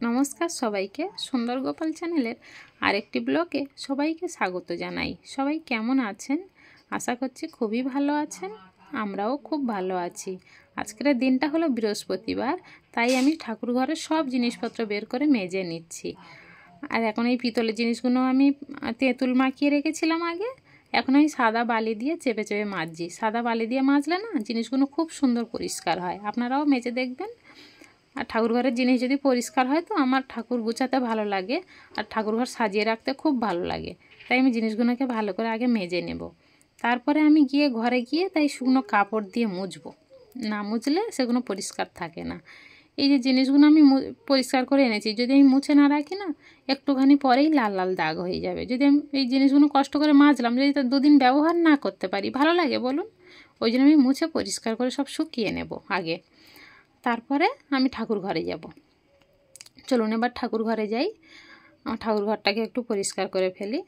নমস্কার সবাইকে, সুন্দর গোপাল চ্যানেলের আরেকটি ব্লগে সবাইকে স্বাগত জানাই। সবাই কেমন আছেন? আশা করছি খুবই ভালো আছেন। আমরাও খুব ভালো আছি। আজকের দিনটা হলো বৃহস্পতিবার, তাই আমি ঠাকুর ঘরের সব জিনিসপত্র বের করে মেজে নিচ্ছি। আর এখন এই পিতলের জিনিসগুলো আমি তেঁতুল মাখিয়ে রেখেছিলাম আগে। এখন আমি সাদা বালি দিয়ে চেপে চেপে মাজছি। সাদা বালি দিয়ে মাজলে না জিনিসগুলো খুব সুন্দর পরিষ্কার হয়। আপনারাও মেজে দেখবেন। আর ঠাকুর ঘরের জিনিস যদি পরিষ্কার হয় তো আমার ঠাকুর গুছাতে ভালো লাগে, আর ঠাকুর ঘর সাজিয়ে রাখতে খুব ভালো লাগে। তাই আমি জিনিসগুলোকে ভালো করে আগে মেজে নেব। তারপরে আমি ঘরে গিয়ে তাই শুকনো কাপড় দিয়ে মুছবো। না মুছলে সেগুলো পরিষ্কার থাকে না। এই যে জিনিসগুলো আমি পরিষ্কার করে এনেছি, যদি আমি মুছে না রাখি না একটুখানি পরেই লাল লাল দাগ হয়ে যাবে। যদি আমি এই জিনিসগুলো কষ্ট করে মাজলাম, যদি তার দুদিন ব্যবহার না করতে পারি ভালো লাগে বলুন? ওই জন্য আমি মুছে পরিষ্কার করে সব শুকিয়ে নেব আগে। তারপরে আমি ঠাকুর ঘরে যাব। চলুন এবার ঠাকুর ঘরে যাই। আমার ঠাকুর ঘরটাকে একটু পরিষ্কার করে ফেলি।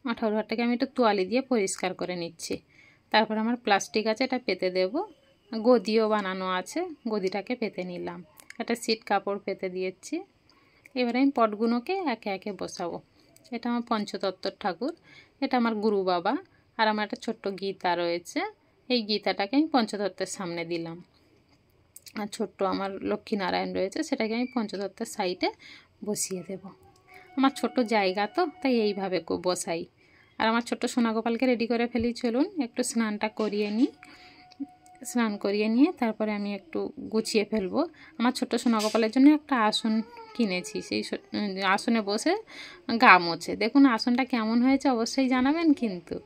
আমার ঠাকুর ঘরটাকে আমি একটু তোয়ালি দিয়ে পরিষ্কার করে নিচ্ছি। তারপর আমার প্লাস্টিক আছে, এটা পেতে দেব। গদিও বানানো আছে, গদিটাকে পেতে নিলাম। একটা সিট কাপড় পেতে দিয়েছি। এবারে আমি পটগুলোকে একে একে বসাবো। এটা আমার পঞ্চতত্ত্বর ঠাকুর, এটা আমার গুরু বাবা। আর আমার একটা ছোট্ট গীতা রয়েছে, এই গীতাটাকে আমি পঞ্চতত্ত্বের সামনে দিলাম। আর ছোট্ট আমার লক্ষ্মীনারায়ণ রয়েছে, সেটাকে আমি পঞ্চতত্ত্বের সাইডে বসিয়ে দেব। আমার ছোট্ট জায়গা তো, তাই এইভাবে বসাই। আর আমার ছোট্ট সোনা গোপালকে রেডি করে ফেলি। চলুন একটু স্নানটা করিয়ে নিই। স্নান করিয়ে নিয়ে তারপরে আমি একটু গুছিয়ে ফেলবো। আমার ছোট্ট সোনা গোপালের জন্য একটা আসন কিনেছি, সেই আসনে বসে গা মোছে। দেখুন আসনটা কেমন হয়েছে অবশ্যই জানাবেন কিন্তু।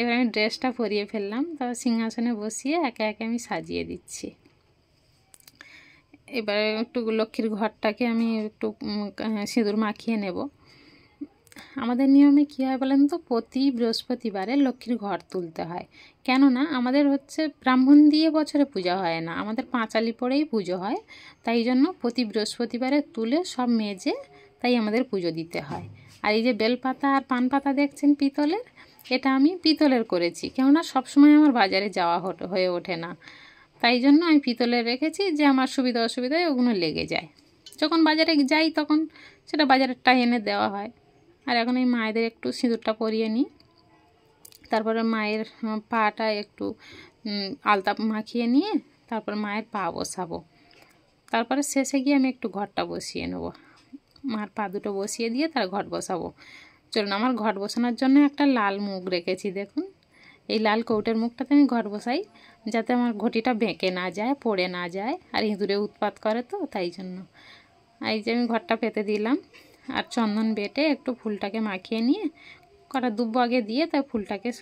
এবার আমি ড্রেসটা পরিয়ে ফেললাম, তারপর সিংহাসনে বসিয়ে একে একে আমি সাজিয়ে দিচ্ছি। এবারে একটু লক্ষ্মীর ঘরটাকে আমি একটু সিঁদুর মাখিয়ে নেব। আমাদের নিয়মে কী হয় বলেন তো, প্রতি বৃহস্পতিবারে লক্ষ্মীর ঘর তুলতে হয়। কেননা আমাদের হচ্ছে ব্রাহ্মণ দিয়ে বছরে পূজা হয় না, আমাদের পাঁচালি পরেই পুজো হয়। তাই জন্য প্রতি বৃহস্পতিবারে তুলে সব মেজে তাই আমাদের পুজো দিতে হয়। আর এই যে বেলপাতা আর পান পাতা দেখছেন পিতলের, এটা আমি পিতলের করেছি, কেননা সবসময় আমার বাজারে যাওয়া হয়ে ওঠে না। তাই জন্য আমি পিতলের রেখেছি, যে আমার সুবিধা অসুবিধায় ওগুলো লেগে যায়। যখন বাজারে যাই তখন সেটা বাজারেরটা এনে দেওয়া হয়। আর এখন এই মায়েদের একটু সিঁদুরটা পরিয়ে নিই। তারপরে মায়ের পাটা একটু আলতা মাখিয়ে নিয়ে তারপর মায়ের পা বসাবো। তারপরে শেষে গিয়ে আমি একটু ঘরটা বসিয়ে নেব। মার পা দুটো বসিয়ে দিয়ে তার ঘট বসাবো। চলুন, আমার ঘট বসানোর জন্য একটা লাল মুখ রেখেছি। দেখুন এই লাল কৌটের মুখটাতে আমি ঘট বসাই, যাতে আমার ঘটিটা বেঁকে না যায়, পড়ে না যায়। আর ইঁদুরে উৎপাত করে তো, তাই জন্য। এই যে আমি ঘরটা পেতে দিলাম। আর চন্দন বেটে একটু ফুলটাকে মাখিয়ে নিয়ে কটা দুব্বো আগে দিয়ে তার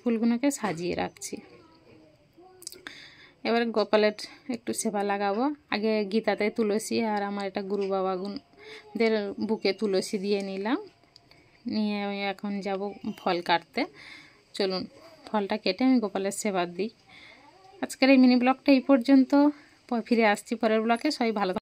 ফুলগুলোকে সাজিয়ে রাখছি। এবার গোপালের একটু সেবা লাগাবো। আগে গীতাতে তুলসী, আর আমার এটা গুরু বাবাদের বুকে তুলসী দিয়ে নিলাম। নিয়ে আমি এখন যাব ফল কাটতে। চলুন ফলটা কেটে আমি গোপালের সেবা দিই। আজকের এই মিনি ব্লগটা এই পর্যন্ত। ফিরে আসছি পরের ব্লগে। সবাই ভালো